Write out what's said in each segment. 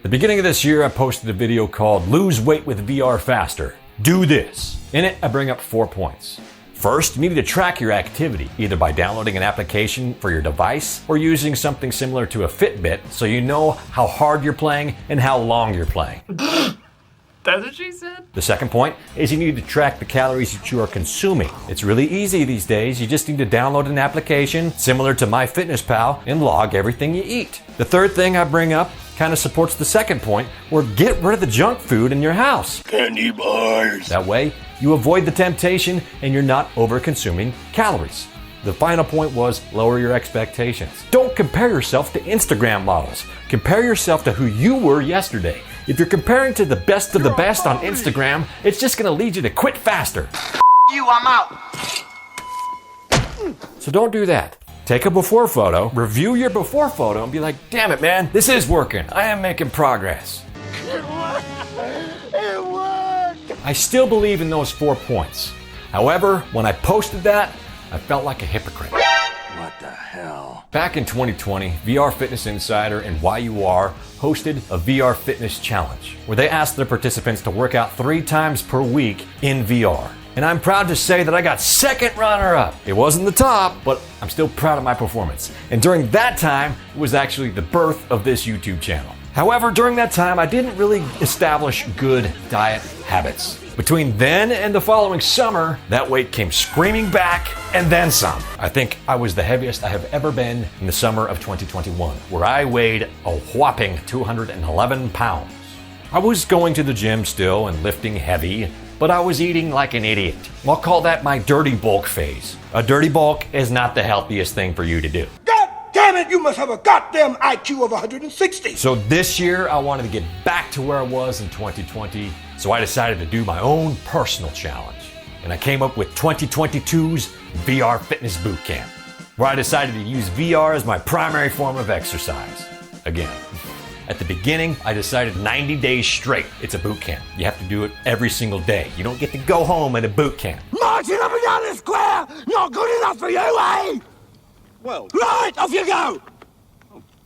The beginning of this year, I posted a video called Lose Weight with VR Faster. Do this. In it, I bring up 4 points. First, you need to track your activity, either by downloading an application for your device or using something similar to a Fitbit so you know how hard you're playing and how long you're playing. That's what she said? The second point is you need to track the calories that you are consuming. It's really easy these days. You just need to download an application similar to MyFitnessPal and log everything you eat. The third thing I bring up kind of supports the second point, where get rid of the junk food in your house. Candy bars. That way, you avoid the temptation and you're not over-consuming calories. The final point was lower your expectations. Don't compare yourself to Instagram models. Compare yourself to who you were yesterday. If you're comparing to the best of the best on Instagram, it's just gonna lead you to quit faster. You, I'm out. So don't do that. Take a before photo, review your before photo, and be like, damn it, man, this is working. I am making progress. It worked. I still believe in those 4 points. However, when I posted that, I felt like a hypocrite. What the hell? Back in 2020, VR Fitness Insider and YUR hosted a VR Fitness Challenge, where they asked their participants to work out 3 times per week in VR. And I'm proud to say that I got second runner-up. It wasn't the top, but I'm still proud of my performance. And during that time, it was actually the birth of this YouTube channel. However, during that time, I didn't really establish good diet habits. Between then and the following summer, that weight came screaming back and then some. I think I was the heaviest I have ever been in the summer of 2021, where I weighed a whopping 211 pounds. I was going to the gym still and lifting heavy, but I was eating like an idiot. I'll call that my dirty bulk phase. A dirty bulk is not the healthiest thing for you to do. God damn it, you must have a goddamn IQ of 160. So this year, I wanted to get back to where I was in 2020, so I decided to do my own personal challenge. And I came up with 2022's VR Fitness Bootcamp, where I decided to use VR as my primary form of exercise. Again, at the beginning, I decided 90 days straight. It's a boot camp. You have to do it every single day. You don't get to go home at a boot camp. Marching up and down the square, not good enough for you, eh? Well, Right, off you go.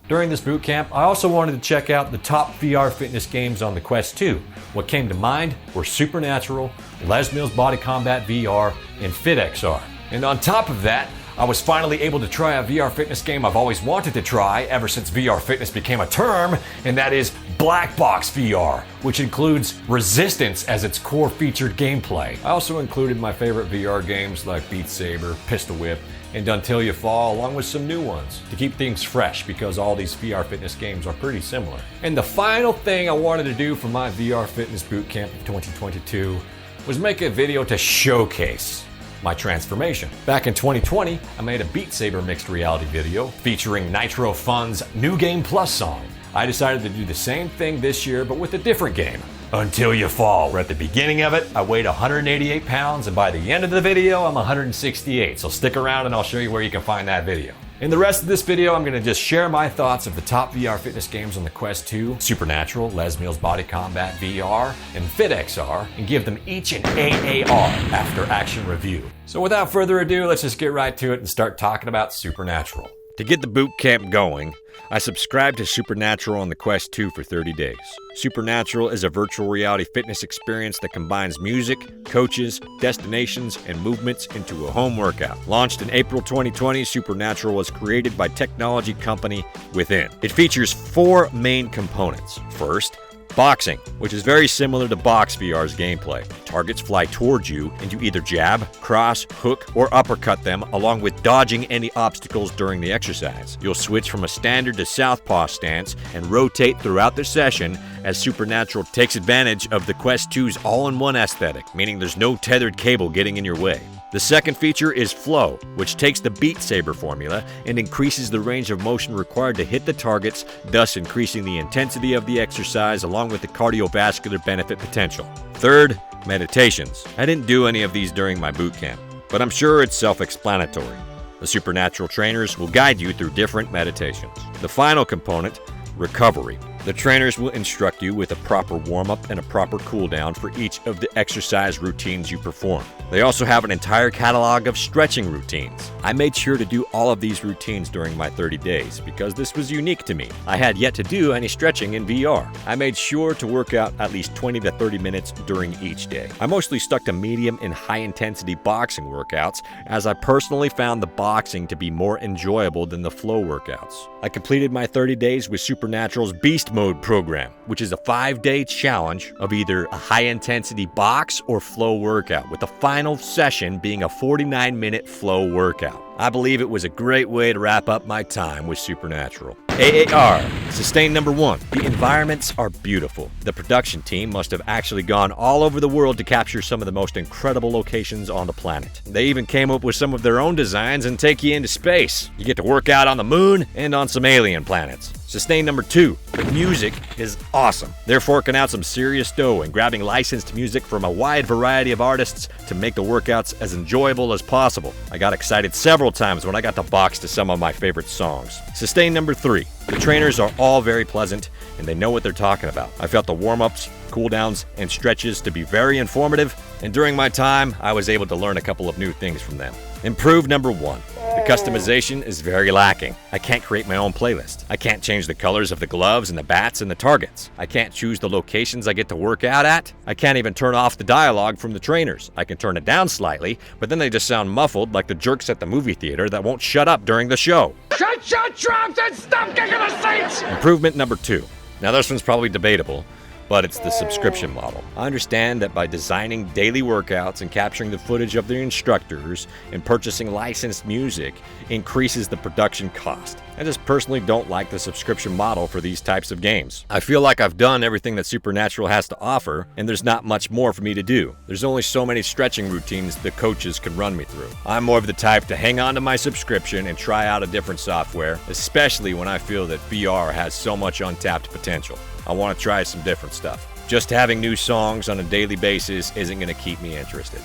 During this boot camp, I also wanted to check out the top VR fitness games on the Quest 2. What came to mind were Supernatural, Les Mills BodyCombat VR, and FitXR. And on top of that, I was finally able to try a VR fitness game I've always wanted to try ever since VR fitness became a term, and that is Black Box VR, which includes Resistance as its core featured gameplay. I also included my favorite VR games like Beat Saber, Pistol Whip, and Until You Fall, along with some new ones to keep things fresh because all these VR fitness games are pretty similar. And the final thing I wanted to do for my VR fitness bootcamp of 2022 was make a video to showcase my transformation. Back in 2020, I made a Beat Saber mixed reality video featuring Nitro Fun's New Game Plus song. I decided to do the same thing this year, but with a different game, Until You Fall, where at the beginning of it, I weighed 188 pounds, and by the end of the video, I'm 168. So stick around and I'll show you where you can find that video. In the rest of this video, I'm going to just share my thoughts of the top VR fitness games on the Quest 2, Supernatural, Les Mills BodyCombat VR, and FitXR, and give them each an AAR after action review. So without further ado, let's just get right to it and start talking about Supernatural. To get the boot camp going, I subscribed to Supernatural on the Quest 2 for 30 days. Supernatural is a virtual reality fitness experience that combines music, coaches, destinations, and movements into a home workout. Launched in April 2020, Supernatural was created by technology company Within. It features 4 main components. First, boxing, which is very similar to Box VR's gameplay. Targets fly towards you, and you either jab, cross, hook, or uppercut them, along with dodging any obstacles during the exercise. You'll switch from a standard to southpaw stance and rotate throughout the session as Supernatural takes advantage of the Quest 2's all-in-one aesthetic, meaning there's no tethered cable getting in your way. The second feature is Flow, which takes the Beat Saber formula and increases the range of motion required to hit the targets, thus increasing the intensity of the exercise along with the cardiovascular benefit potential. Third, meditations. I didn't do any of these during my boot camp, but I'm sure it's self-explanatory. The Supernatural trainers will guide you through different meditations. The final component, recovery. The trainers will instruct you with a proper warm-up and a proper cool-down for each of the exercise routines you perform. They also have an entire catalog of stretching routines. I made sure to do all of these routines during my 30 days because this was unique to me. I had yet to do any stretching in VR. I made sure to work out at least 20 to 30 minutes during each day. I mostly stuck to medium and high-intensity boxing workouts as I personally found the boxing to be more enjoyable than the flow workouts. I completed my 30 days with Supernatural's Beast Mode program, which is a 5-day challenge of either a high-intensity box or flow workout, with the final session being a 49-minute flow workout. I believe it was a great way to wrap up my time with Supernatural. AAR, Sustain number 1. The environments are beautiful. The production team must have actually gone all over the world to capture some of the most incredible locations on the planet. They even came up with some of their own designs and take you into space. You get to work out on the moon and on some alien planets. Sustain number 2. The music is awesome. They're forking out some serious dough and grabbing licensed music from a wide variety of artists to make the workouts as enjoyable as possible. I got excited several times when I got to box to some of my favorite songs. Sustain number 3. The trainers are all very pleasant and they know what they're talking about. I felt the warm-ups, cool-downs, and stretches to be very informative, and during my time, I was able to learn a couple of new things from them. Improve number 1. The customization is very lacking. I can't create my own playlist. I can't change the colors of the gloves and the bats and the targets. I can't choose the locations I get to work out at. I can't even turn off the dialogue from the trainers. I can turn it down slightly, but then they just sound muffled like the jerks at the movie theater that won't shut up during the show. Shut your traps and stop kicking the seats! Improvement number 2. Now this one's probably debatable, but it's the subscription model. I understand that by designing daily workouts and capturing the footage of the instructors and purchasing licensed music increases the production cost. I just personally don't like the subscription model for these types of games. I feel like I've done everything that Supernatural has to offer, and there's not much more for me to do. There's only so many stretching routines the coaches can run me through. I'm more of the type to hang on to my subscription and try out a different software, especially when I feel that VR has so much untapped potential. I want to try some different stuff. Just having new songs on a daily basis isn't going to keep me interested.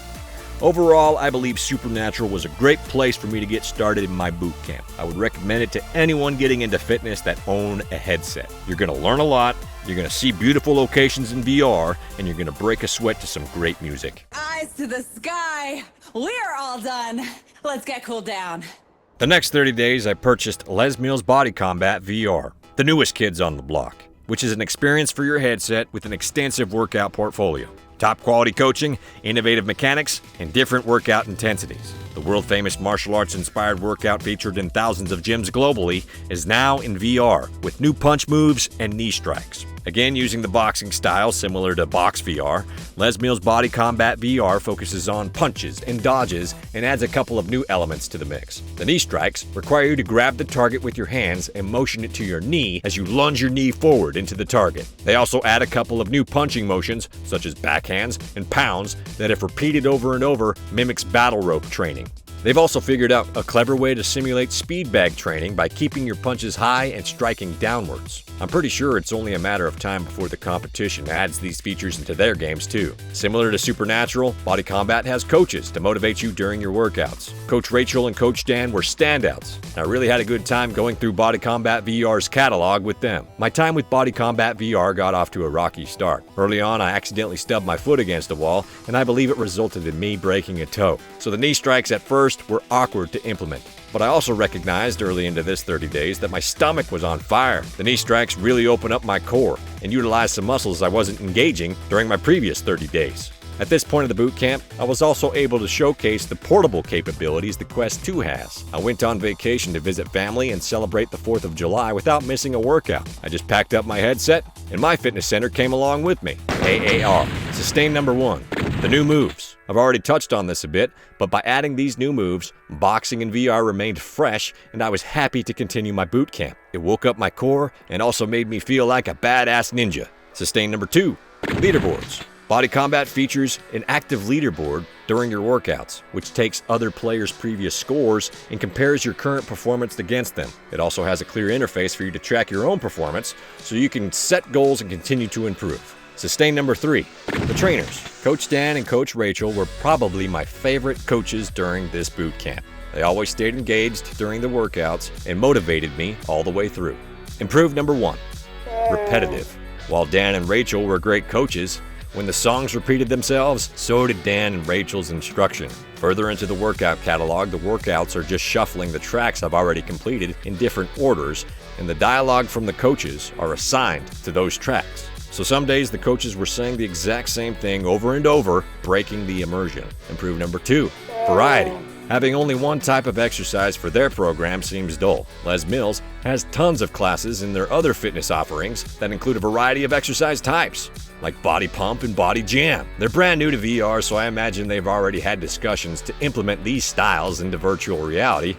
Overall, I believe Supernatural was a great place for me to get started in my boot camp. I would recommend it to anyone getting into fitness that own a headset. You're going to learn a lot, you're going to see beautiful locations in VR, and you're going to break a sweat to some great music. Eyes to the sky. We're all done. Let's get cooled down. The next 30 days, I purchased Les Mills BodyCombat VR, the newest kids on the block, which is an experience for your headset with an extensive workout portfolio. Top quality coaching, innovative mechanics, and different workout intensities. The world-famous martial arts-inspired workout featured in thousands of gyms globally is now in VR with new punch moves and knee strikes. Again, using the boxing style similar to Box VR, Les Mills BodyCombat VR focuses on punches and dodges and adds a couple of new elements to the mix. The knee strikes require you to grab the target with your hands and motion it to your knee as you lunge your knee forward into the target. They also add a couple of new punching motions, such as backhands and pounds, that if repeated over and over, mimics battle rope training. They've also figured out a clever way to simulate speed bag training by keeping your punches high and striking downwards. I'm pretty sure it's only a matter of time before the competition adds these features into their games too. Similar to Supernatural, BodyCombat has coaches to motivate you during your workouts. Coach Rachel and Coach Dan were standouts, and I really had a good time going through BodyCombat VR's catalog with them. My time with BodyCombat VR got off to a rocky start. Early on, I accidentally stubbed my foot against a wall, and I believe it resulted in me breaking a toe. So the knee strikes at first were awkward to implement. But I also recognized early into this 30 days that my stomach was on fire. The knee strikes really opened up my core and utilized some muscles I wasn't engaging during my previous 30 days. At this point of the boot camp, I was also able to showcase the portable capabilities the Quest 2 has. I went on vacation to visit family and celebrate the 4th of July without missing a workout. I just packed up my headset and my fitness center came along with me. AAR, Sustain number 1. The new moves. I've already touched on this a bit, but by adding these new moves, boxing in VR remained fresh and I was happy to continue my boot camp. It woke up my core and also made me feel like a badass ninja. Sustain number 2. Leaderboards. BodyCombat features an active leaderboard during your workouts, which takes other players' previous scores and compares your current performance against them. It also has a clear interface for you to track your own performance so you can set goals and continue to improve. Sustain number 3. The trainers. Coach Dan and Coach Rachel were probably my favorite coaches during this boot camp. They always stayed engaged during the workouts and motivated me all the way through. Improve number 1. repetitive. While Dan and Rachel were great coaches, when the songs repeated themselves, so did Dan and Rachel's instruction. Further into the workout catalog, the workouts are just shuffling the tracks I've already completed in different orders, and the dialogue from the coaches are assigned to those tracks. So some days the coaches were saying the exact same thing over and over, breaking the immersion. Improve number 2, variety. Having only one type of exercise for their program seems dull. Les Mills has tons of classes in their other fitness offerings that include a variety of exercise types, like body pump and body jam. They're brand new to VR, so I imagine they've already had discussions to implement these styles into virtual reality.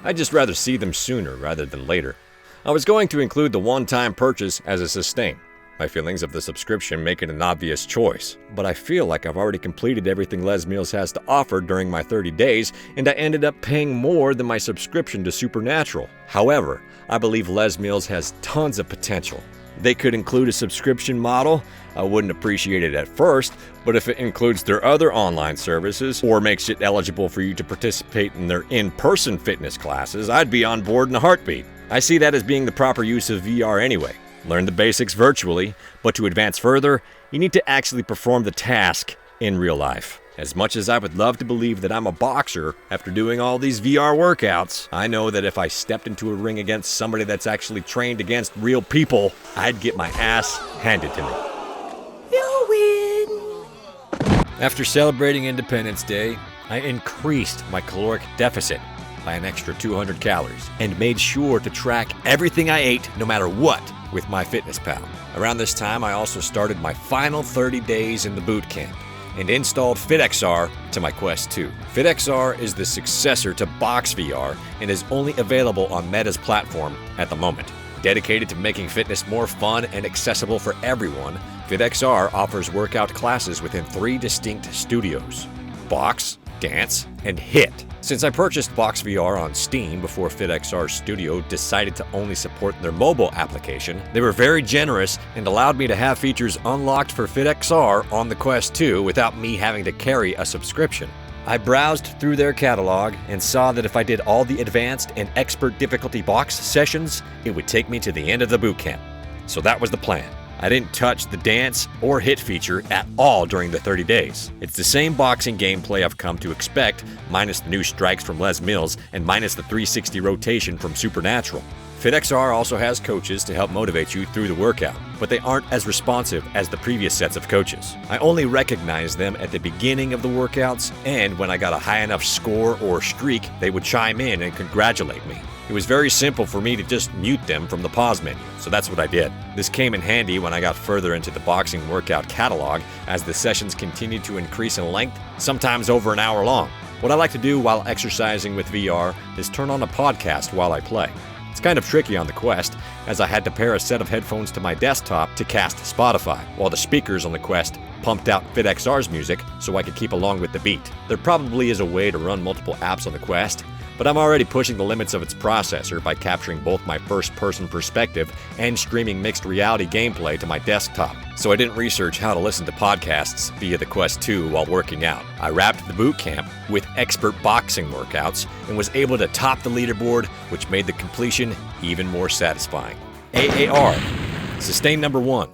I'd just rather see them sooner rather than later. I was going to include the one-time purchase as a sustain. My feelings of the subscription make it an obvious choice, but I feel like I've already completed everything Les Mills has to offer during my 30 days, and I ended up paying more than my subscription to Supernatural. However, I believe Les Mills has tons of potential. They could include a subscription model. I wouldn't appreciate it at first, but if it includes their other online services or makes it eligible for you to participate in their in-person fitness classes, I'd be on board in a heartbeat. I see that as being the proper use of VR anyway. Learn the basics virtually, but to advance further, you need to actually perform the task in real life. As much as I would love to believe that I'm a boxer after doing all these VR workouts, I know that if I stepped into a ring against somebody that's actually trained against real people, I'd get my ass handed to me. You win. After celebrating Independence Day, I increased my caloric deficit by an extra 200 calories and made sure to track everything I ate no matter what with MyFitnessPal. Around this time, I also started my final 30 days in the boot camp and installed FitXR to my Quest 2. FitXR is the successor to BoxVR and is only available on Meta's platform at the moment. Dedicated to making fitness more fun and accessible for everyone, FitXR offers workout classes within 3 distinct studios: Box, Dance, and HIIT. Since I purchased BoxVR on Steam before FitXR Studio decided to only support their mobile application, they were very generous and allowed me to have features unlocked for FitXR on the Quest 2 without me having to carry a subscription. I browsed through their catalog and saw that if I did all the advanced and expert difficulty box sessions, it would take me to the end of the bootcamp. So that was the plan. I didn't touch the dance or hit feature at all during the 30 days. It's the same boxing gameplay I've come to expect, minus the new strikes from Les Mills and minus the 360 rotation from Supernatural. FitXR also has coaches to help motivate you through the workout, but they aren't as responsive as the previous sets of coaches. I only recognize them at the beginning of the workouts, and when I got a high enough score or streak, they would chime in and congratulate me. It was very simple for me to just mute them from the pause menu, so that's what I did. This came in handy when I got further into the boxing workout catalog as the sessions continued to increase in length, sometimes over an hour long. What I like to do while exercising with VR is turn on a podcast while I play. It's kind of tricky on the Quest, as I had to pair a set of headphones to my desktop to cast Spotify, while the speakers on the Quest pumped out FitXR's music so I could keep along with the beat. There probably is a way to run multiple apps on the Quest, but I'm already pushing the limits of its processor by capturing both my first-person perspective and streaming mixed reality gameplay to my desktop. So I didn't research how to listen to podcasts via the Quest 2 while working out. I wrapped the boot camp with expert boxing workouts and was able to top the leaderboard, which made the completion even more satisfying. AAR, sustain number 1.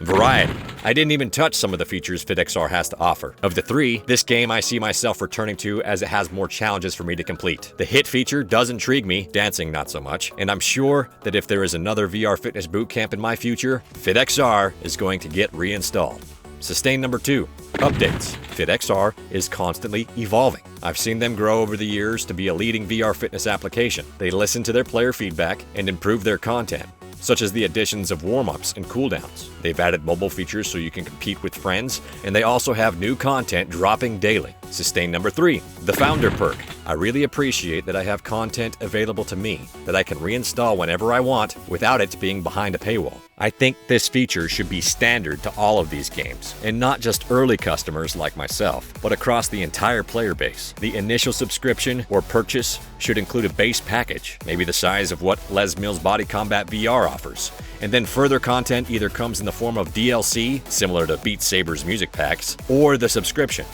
Variety. I didn't even touch some of the features FitXR has to offer. Of the 3, this game I see myself returning to as it has more challenges for me to complete. The HIIT feature does intrigue me, dancing not so much, and I'm sure that if there is another VR fitness bootcamp in my future, FitXR is going to get reinstalled. Sustain number 2. Updates. FitXR is constantly evolving. I've seen them grow over the years to be a leading VR fitness application. They listen to their player feedback and improve their content, such as the additions of warm-ups and cooldowns. They've added mobile features so you can compete with friends, and they also have new content dropping daily. Sustain number 3, the Founder Perk. I really appreciate that I have content available to me that I can reinstall whenever I want without it being behind a paywall. I think this feature should be standard to all of these games, and not just early customers like myself, but across the entire player base. The initial subscription or purchase should include a base package, maybe the size of what Les Mills BodyCombat VR offers, and then further content either comes in the form of DLC, similar to Beat Saber's music packs, or the subscription.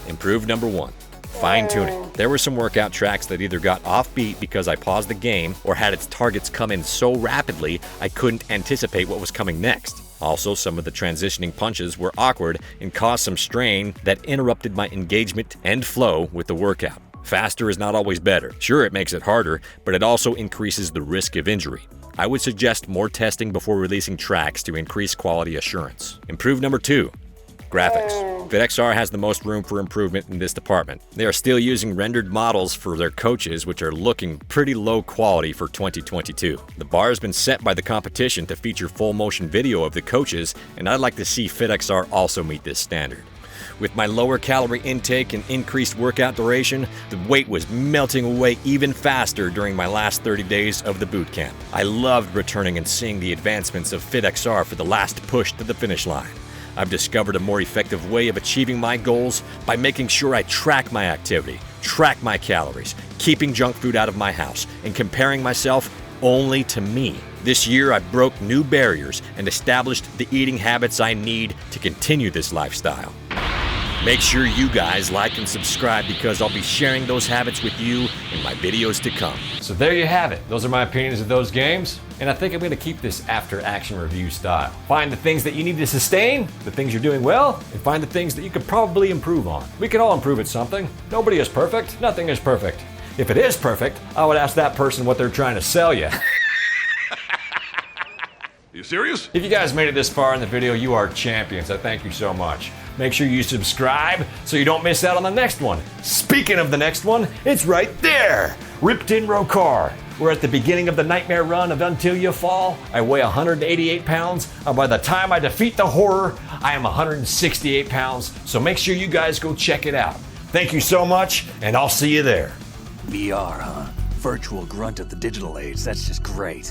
Improve number 1. Fine-tuning. There were some workout tracks that either got offbeat because I paused the game or had its targets come in so rapidly I couldn't anticipate what was coming next. Also, some of the transitioning punches were awkward and caused some strain that interrupted my engagement and flow with the workout. Faster is not always better. Sure, it makes it harder, but it also increases the risk of injury. I would suggest more testing before releasing tracks to increase quality assurance. Improve number 2. Graphics. FitXR has the most room for improvement in this department. They are still using rendered models for their coaches, which are looking pretty low quality for 2022. The bar has been set by the competition to feature full motion video of the coaches, and I'd like to see FitXR also meet this standard. With my lower calorie intake and increased workout duration, the weight was melting away even faster during my last 30 days of the boot camp. I loved returning and seeing the advancements of FitXR for the last push to the finish line. I've discovered a more effective way of achieving my goals by making sure I track my activity, track my calories, keeping junk food out of my house, and comparing myself only to me. This year, I broke new barriers and established the eating habits I need to continue this lifestyle. Make sure you guys like and subscribe because I'll be sharing those habits with you in my videos to come. So there you have it. Those are my opinions of those games. And I think I'm going to keep this after-action review style. Find the things that you need to sustain, the things you're doing well, and find the things that you could probably improve on. We can all improve at something. Nobody is perfect. Nothing is perfect. If it is perfect, I would ask that person what they're trying to sell you. You serious? If you guys made it this far in the video, you are champions. I thank you so much. Make sure you subscribe so you don't miss out on the next one. Speaking of the next one, it's right there. Ripped in Rokar. We're at the beginning of the nightmare run of Until You Fall. I weigh 188 pounds. And by the time I defeat the horror, I am 168 pounds. So make sure you guys go check it out. Thank you so much, and I'll see you there. VR, huh? Virtual grunt of the digital age. That's just great.